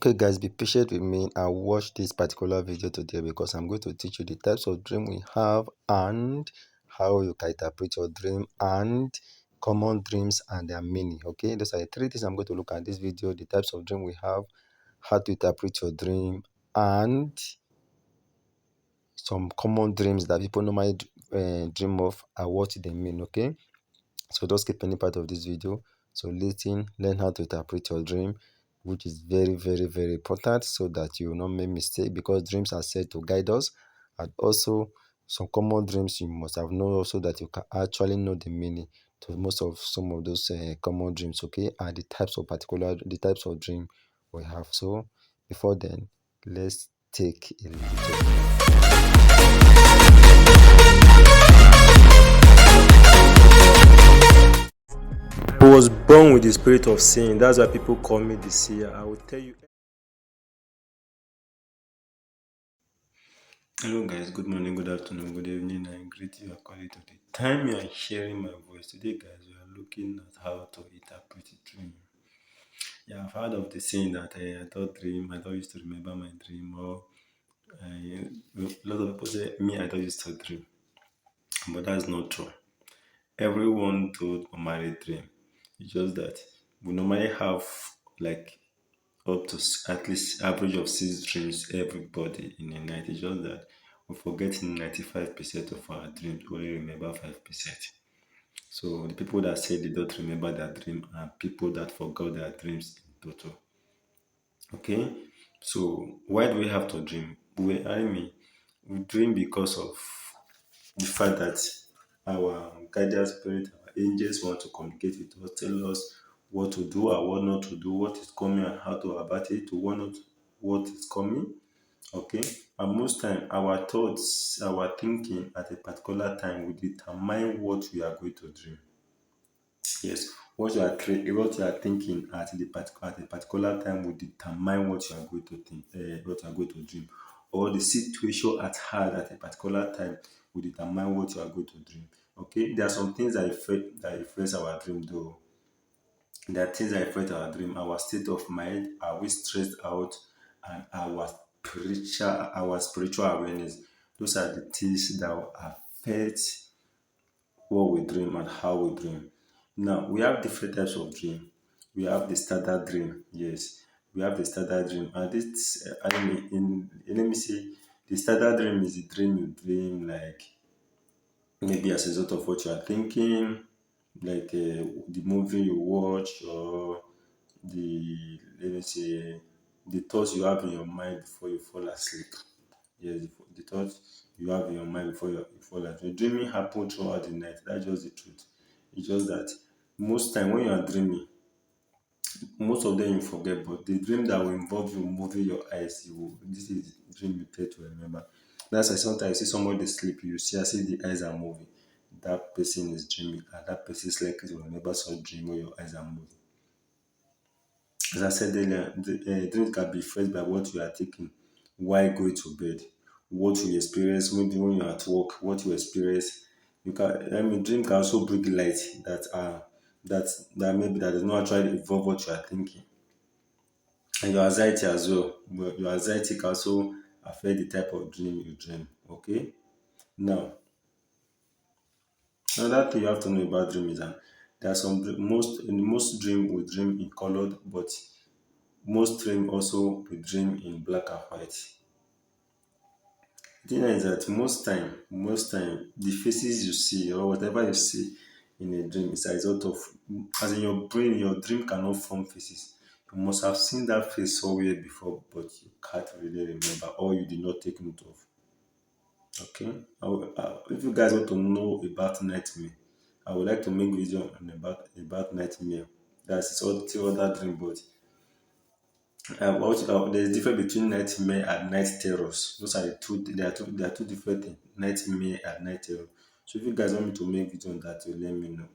Okay guys, be patient with me and watch this particular video today because I'm going to teach you the types of dream we have and how you can interpret your dream and common dreams and their meaning. Okay, those are the three things I'm going to look at in this video: the types of dream we have, how to interpret your dream, and some common dreams that people normally dream of and what they mean. Okay, so don't skip any part of this video. So listen, learn how to interpret your dream, which is very important, so that you will not make mistake, because dreams are said to guide us. And also some common dreams you must have known, also that you can actually know the meaning to most of some of those common dreams. Okay, and the types of dream we have. So before then, let's take a little. I was born with the spirit of seeing. That's why people call me the seer. I will tell you. Hello guys, good morning, good afternoon, good evening. I greet you according to the time you are hearing my voice. Today guys, we are looking at how to interpret a dream. Yeah, I've heard of the saying that I don't used to remember my dream, or a lot of people say me, I don't used to dream. But that's not true. Everyone told normally dream. It's just that we normally have like up to at least average of 6 dreams everybody in a night. It's just that we forget 95% of our dreams. We only remember 5%. So the people that say they don't remember their dream are people that forgot their dreams in total. Okay, so why do we have to dream? We dream because of the fact that our guardian spirit, our angels want to communicate with us, tell us what to do and what not to do, what is coming and how to about it, to warn us what is coming. Okay, and most time our thoughts, our thinking at a particular time will determine what we are going to dream. Yes, what you are thinking at a particular time will determine what you are going to think, what you are going to dream, or the situation at hand at a particular time will determine what you are going to dream. Okay, there are some things that influence our dream, though. There are things that affect our dream, our state of mind, are we stressed out, and our spiritual awareness. Those are the things that will affect what we dream and how we dream. Now, we have different types of dream. We have the standard dream. Yes, we have the standard dream. And this, let me say, the standard dream is the dream you dream like maybe as a result of what you are thinking, like the movie you watch, or let me say, the thoughts you have in your mind before you fall asleep. Yes, the thoughts you have in your mind before you fall asleep. Dreaming happens throughout the night. That's just the truth. It's just that most time when you are dreaming, most of them you forget, but the dream that will involve you moving your eyes, this is the dream you tend to remember. That's why sometimes you see somebody sleep, you see as if the eyes are moving. That person is dreaming, and that person is likely to remember such dream when your eyes are moving. As I said earlier, the dreams can be influenced by what you are thinking while going to bed, what you experience when you're at work, what you experience. Dream can also bring light that does not actually involve what you are thinking, and your anxiety as well. But your anxiety can also affect the type of dream you dream. Okay, now another thing you have to know about dream is that there are most dream we dream in colored, but most dream also we dream in black and white. The thing is that most time, the faces you see or whatever you see in a dream is a result of, as in your brain, your dream cannot form faces. You must have seen that face somewhere before, but you can't really remember, or you did not take note of. Okay, if you guys want to know about nightmare, I would like to make video on about nightmare. That's still other dream, but there's difference between nightmare and night terrors. Those are the two. They are two different things. Nightmare and night terror. So if you guys want me to make video on that, you let me know.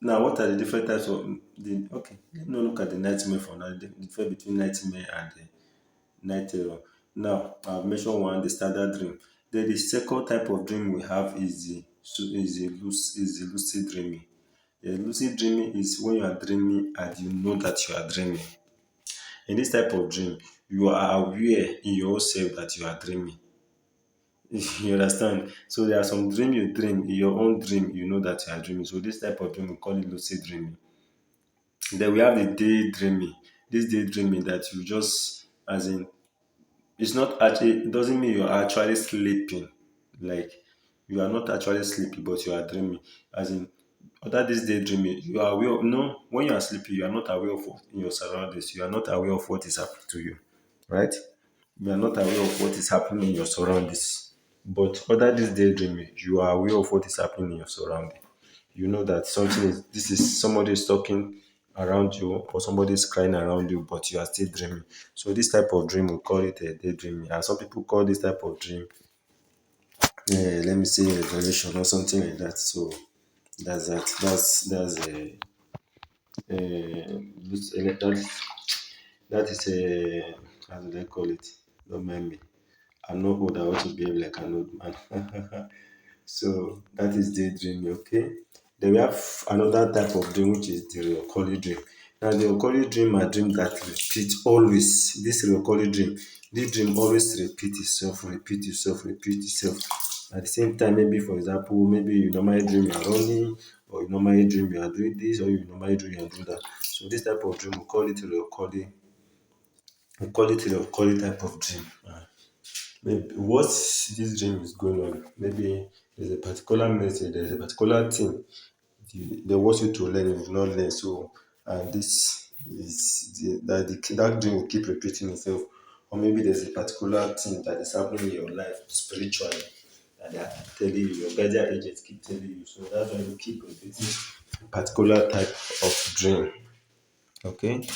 Now, what are the different types of the? Okay, let me look at the nightmare for now. The difference between nightmare and the night terror. Now, I've mentioned one, the standard dream. Then the second type of dream we have is the lucid dreaming. Lucid dreaming is when you are dreaming and you know that you are dreaming. In this type of dream, you are aware in yourself that you are dreaming. You understand? So there are some dream you dream in your own dream, you know that you are dreaming. So this type of dream we call it lucid dreaming. Then we have the daydreaming. This daydreaming that you just, as in, it's not actually, it doesn't mean you're actually sleeping. Like, you are not actually sleeping, but you are dreaming. As in, other this daydreaming, you are aware of, no, when you are sleeping, you are not aware of what in your surroundings. You are not aware of what is happening to you, right? You are not aware of what is happening in your surroundings. But other this daydreaming, you are aware of what is happening in your surrounding. You know that something is, this is somebody is talking around you or somebody is crying around you, but you are still dreaming. So this type of dream we call it a daydreaming, and some people call this type of dream, let me say, revelation or something like that. So that's that. That's that is a, how do they call it? Don't mind me. I'm not old. I want to behave like an old man. So that is daydreaming, okay? Then we have another type of dream, which is the recurring dream. Now, the recurring dream are dream that repeat always. This recurring dream, this dream always repeat itself, repeat itself, repeat itself. At the same time, maybe for example, maybe you normally dream you are running, or you normally dream you are doing this, or you normally dream you are doing that. So this type of dream, we call it type of dream. Maybe what this dream is going on, maybe there's a particular message, there's a particular thing they want you to learn, you will not learn. So, and this is that dream will keep repeating itself. Or maybe there's a particular thing that is happening in your life spiritually that they are telling you, your guardian agents keep telling you. So that's why you keep repeating a particular type of dream. Okay?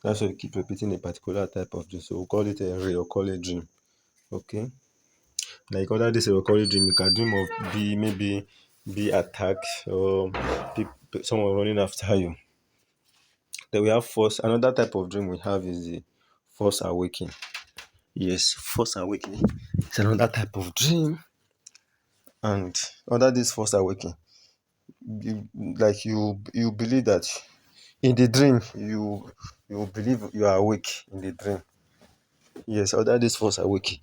That's why you keep repeating a particular type of dream. So we call it a recurring dream. Okay? Like other days, a recurring dream, you can dream of be attacked or someone running after you. Then we have force. Another type of dream we have is the force awakening. Yes, force awakening. It's another type of dream. And under this force awakening, you believe that in the dream you believe you are awake in the dream. Yes, under this force awakening,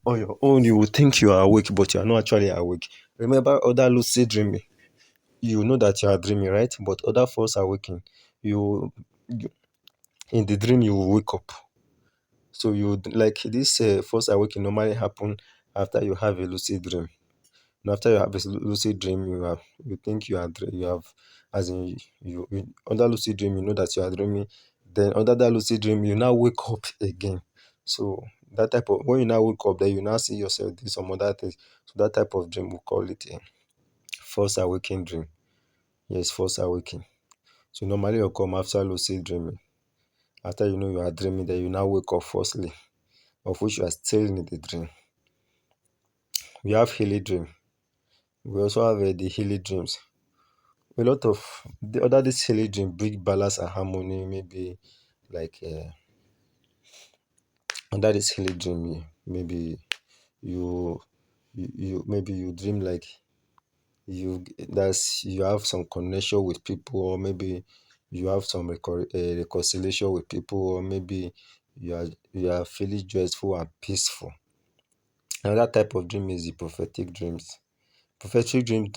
on your own you will think you are awake, but you are not actually awake. Remember other lucid dreaming, you know that you are dreaming, right? But other force awakening, you in the dream you will wake up. So you like this first awakening normally happen after you have a lucid dream. And after you have a lucid dream, you think you have, as in under lucid dream you know that you are dreaming. Then under that lucid dream you now wake up again. So that type of, when you now wake up, then you now see yourself do some other things. So that type of dream we call it a first awakening dream. Yes, first awakening. So normally you come after lucid dreaming. After you know you are dreaming, then you now wake up firstly, of which you are still in the dream. We have healing dream. We also have the healing dreams. A lot of the other this healing dream bring balance and harmony. Maybe like under this healing dream, maybe you maybe you dream like you have some connection with people, or maybe you have some reconciliation with people, or maybe you are feeling joyful and peaceful. Another type of dream is the prophetic dreams. Prophetic dream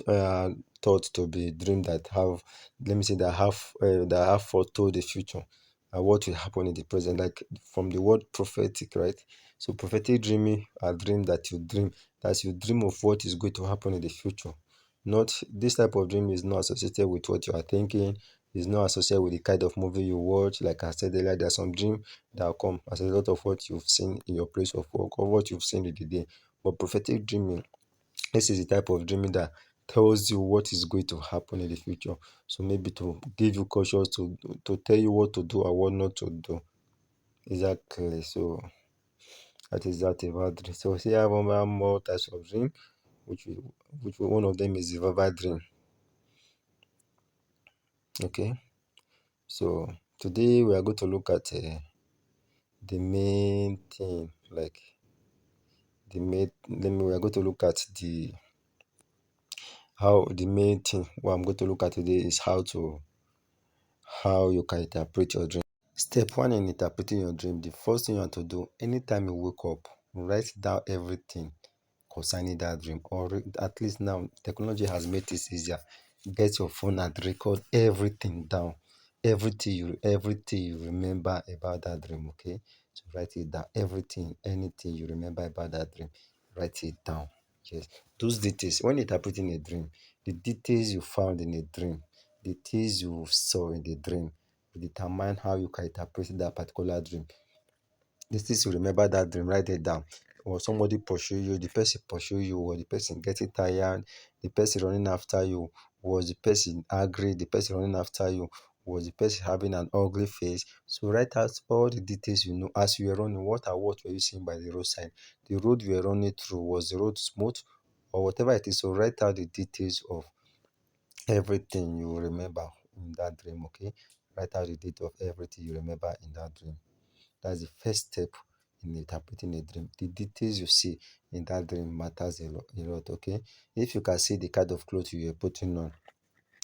thought to be dream that have, let me say, that have foretold the future and what will happen in the present, like from the word prophetic, right? So prophetic dreaming are dream that you dream of what is going to happen in the future. Not this type of dream is not associated with what you are thinking, is not associated with the kind of movie you watch. Like I said earlier, there are some dream that come as a result of what you've seen in your place of work or what you've seen in the day. But prophetic dreaming, this is the type of dreaming that tells you what is going to happen in the future. So maybe to give you cautions, to tell you what to do and what not to do. Exactly. So that is that about dream. So see, I have one more types of dream, one of them is the vivid dream. Okay. So today we are going to look at the main thing, we are going to look at the how the main thing what I'm going to look at today is how you can interpret your dream. Step one in interpreting your dream. The first thing you want to do anytime you wake up, write down everything concerning that dream, or at least now technology has made this easier. Get your phone and record everything down, everything you remember about that dream. Okay, so write it down. Everything, anything you remember about that dream, write it down. Yes, those details. When interpreting a dream, the details you found in a dream, the things you saw in the dream, will determine how you can interpret that particular dream. This is to remember that dream, write it down. Or somebody pursue you, the person pursue you, or the person getting tired, the person running after you, was the person angry, the person running after you, was the person having an ugly face. So write out all the details you know as you were running. What were you seeing by the roadside? The road you were running through, was the road smooth? Or whatever it is. So write out the details of everything you remember in that dream, okay? Write out the detail of everything you remember in that dream. That's the first step in interpreting a dream. The details you see in that dream matters a lot, okay? If you can see the kind of clothes you were putting on,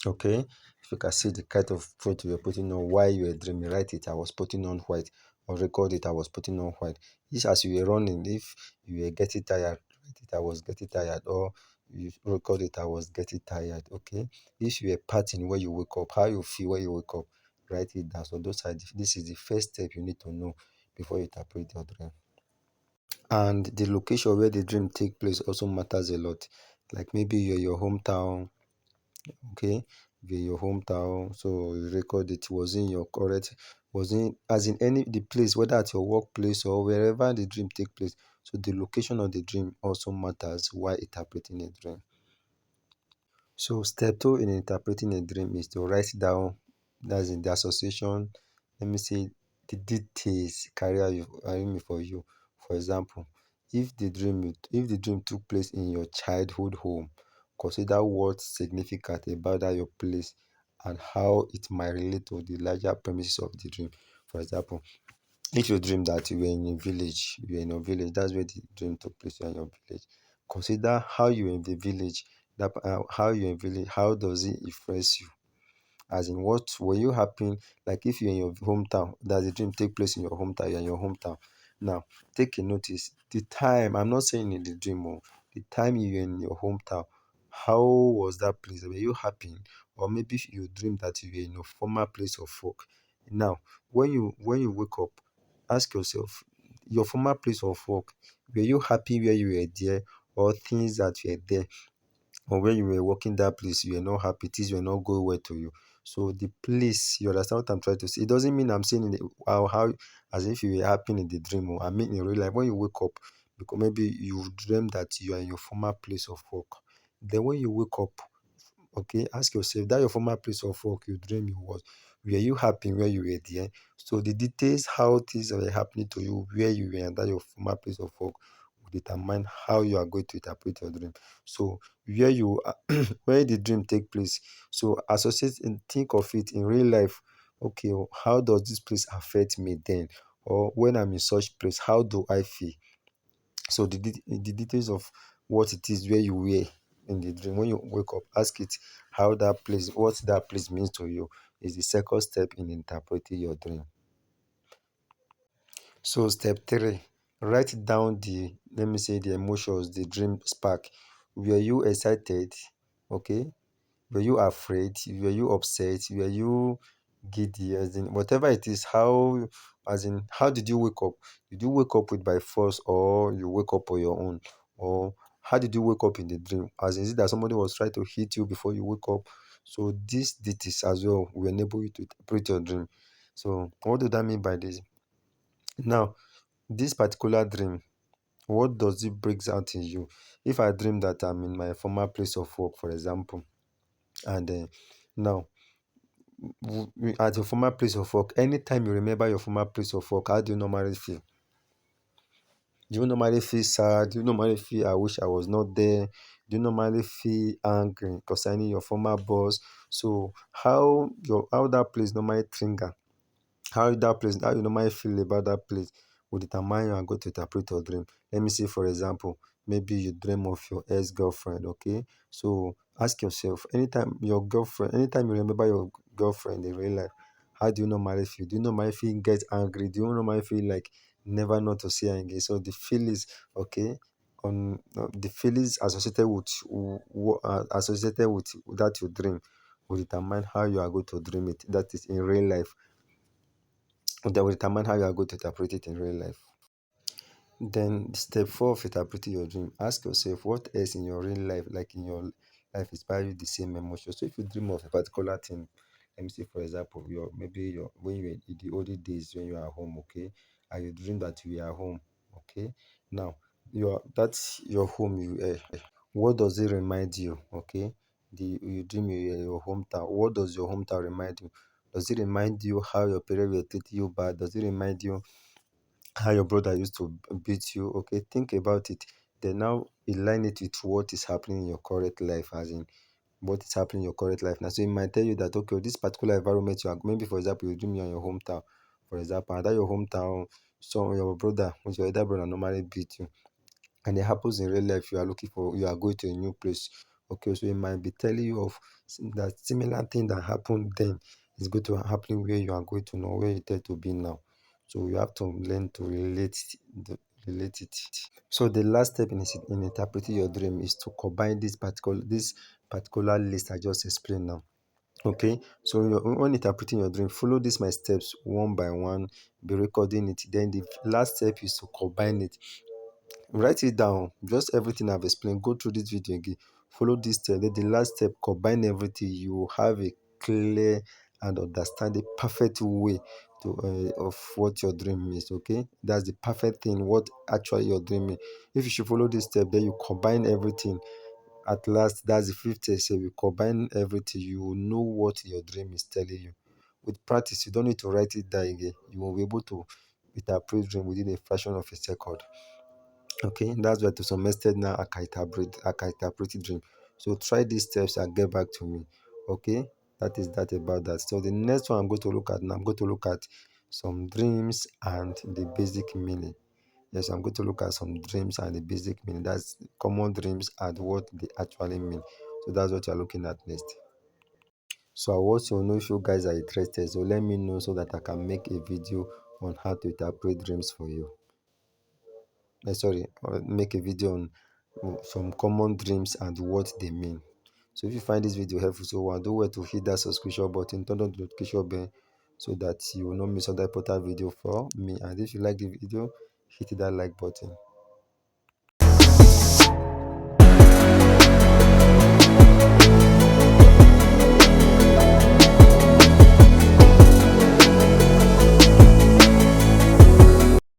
okay? If you can see the kind of clothes you were putting on while you were dreaming, write it, I was putting on white, or record it, I was putting on white. This as you were running, if you were getting tired, write it, I was getting tired, or you record it, I was getting tired, okay? If you were partying when you wake up, how you feel when you wake up, write it down. So this is the first step you need to know before you interpret your dream. And the location where the dream take place also matters a lot. Like maybe you're your hometown, okay? You're your hometown, so you record it was in your correct, was in as in any the place, whether at your workplace or wherever the dream take place. So the location of the dream also matters while interpreting a dream. So step two in interpreting a dream is to write down, that's in the association, let me say the details carry for you. For example, if the dream took place in your childhood home, consider what's significant about that your place and how it might relate to the larger premises of the dream. For example, if you dream that you were in a village, you were in a village, that's where the dream took place, you are in your village. Consider how you were in the village, how you in village, how does it influence you? As in, what were you happy? Like if you're in your hometown, does the dream take place in your hometown? You're in your hometown. Now, take a notice. The time, I'm not saying in the dream, oh, the time you were in your hometown, how was that place? Were you happy? Or maybe you dreamed that you were in a former place of work. Now, when you wake up, ask yourself, your former place of work, were you happy where you were there, or things that were there, or when you were working that place, you were not happy, things were not going well to you. So the place, you understand what I'm trying to say? It doesn't mean I'm saying how as if you were happy in the dream. Or I mean in real life, when you wake up, because maybe you dream that you are in your former place of work. Then when you wake up, okay, ask yourself that your former place of work you dream you was. Were you happy where you were there? So the details, how things were happening to you, where you were, and that your former place of work will determine how you are going to interpret your dream. So where you are, where the dream take place. So associate and think of it in real life. Okay, how does this place affect me then? Or when I'm in such place, how do I feel? So the details of what it is where you were in the dream. When you wake up, ask it how that place, what that place means to you, is the second step in interpreting your dream. So step three, write down let me say the emotions the dream spark. Were you excited? Okay. Were you afraid? Were you upset? Were you giddy? As in, whatever it is, how did you wake up? Did you wake up with by force, or you wake up on your own? Or how did you wake up in the dream? As in, is it that somebody was trying to hit you before you wake up? So these details as well will enable you to interpret your dream. So what do that mean by this? Now, this particular dream, what does it brings out in you? If I dream that I'm in my former place of work, for example, and now at your former place of work, anytime you remember your former place of work, how do you normally feel? Do you normally feel sad? Do you normally feel I wish I was not there? Do you normally feel angry concerning your former boss? So how that place normally trigger, how you normally feel about that place will determine you are going to interpret your dream. Let me say, for example, maybe you dream of your ex-girlfriend. Okay, so ask yourself, anytime you remember your girlfriend in real life, how do you normally feel? Do you normally feel get angry? Do you normally feel like never not to see her again? So the feelings, okay, on the feelings associated with associated with that you dream will determine how you are going to dream it. That is in real life. That will determine how you are going to interpret it in real life. Then step four of interpreting your dream. Ask yourself what else in your real life, like in your life, inspire you the same emotion. So if you dream of a particular thing, let me say for example, your when you were in the olden days when you are home, okay, and you dream that you are home, okay. Now that's your home. What does it remind you? Okay, you dream you are in your hometown. What does your hometown remind you? Does it remind you how your parents were treating you bad? Does it remind you how your brother used to beat you? Okay, think about it. Then now align it with what is happening in your current life, as in what is happening in your current life now. So it might tell you that okay, this particular environment you are, maybe for example, you dream you're in your hometown, for example, and that your hometown, so your brother, which your elder brother normally beat you, and it happens in real life, you are going to a new place. Okay, so it might be telling you of that similar thing that happened then is going to happen where you are going to know where you tend to be now. So you have to learn to relate it. So the last step in interpreting your dream is to combine this particular list I just explained now. Okay, so when interpreting your dream, follow these my steps one by one, be recording it. Then the last step is to combine it. Write it down, just everything I've explained. Go through this video again, follow this step. Then the last step, combine everything. You will have a clear and understand the perfect way of what your dream is. Okay, that's the perfect thing. What actually your dream is. If you should follow this step, then you combine everything. At last, that's the fifth step. So you combine everything. You will know what your dream is telling you. With practice, you don't need to write it down again. You will be able to interpret dream within a fraction of a second. Okay, that's why to some extent now I can interpret dream. So try these steps and get back to me. Okay, that is that about that. So the next one I'm going to look at now, I'm going to look at some dreams and the basic meaning. Yes, I'm going to look at some dreams and the basic meaning. That's common dreams and what they actually mean. So that's what you're looking at next. So I want to know if you guys are interested. So let me know so that I can make a video on how to interpret dreams for you. Make a video on some common dreams and what they mean. So if you find this video helpful, so one, do well to hit that subscription button, turn on the notification bell so that you will not miss another important video for me. And if you like the video, hit that like button.